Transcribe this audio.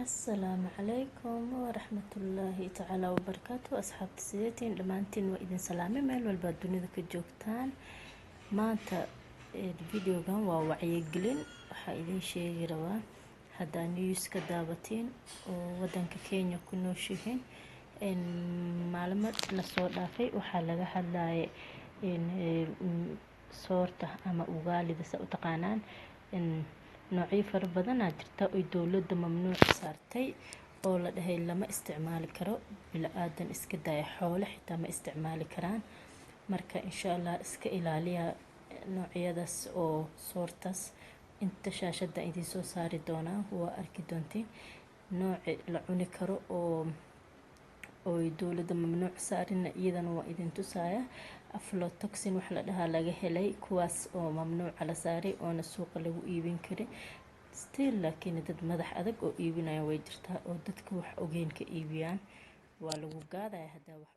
السلام عليكم ورحمة الله تعالى وبركاته. أصحاب سيدتين لمانتين وإذن سلامي ميل والبادوني ذاك الجوكتان مانتا الفيديو كان ووعي قلن وحا إذن شيء روا هذا نيوز كدابتين ودنك كينيا كنو شيهين إن معلومات لسو دافي وحا لغا هدلاي إن صورته أما أغالي دسا أتقانان إن نوعي فربضنا jirta oo dawladda mamnuuc saartay oo la dhahay lama isticmaali karo bila aadan iska day xoolo xitaa ma isticmaali karaan marka insha Allah iska ilaaliya noocyadaas oo soortas inta shaashada idin soo saari doona waa arki doontiin nooc la cuni karo oo dawladda mamnuuc saarina iyadana waa idin tusaya aflatoxin wax la dhahaa laga helay kuwaas oo mamnuuc la saaray oo suuqa lagu iibin karin still laakiin dad madax adag oo iibinaya way jirtaa oo dadka wax ogeyn ka iibiyaan waa lagu gaadaya hadaa wax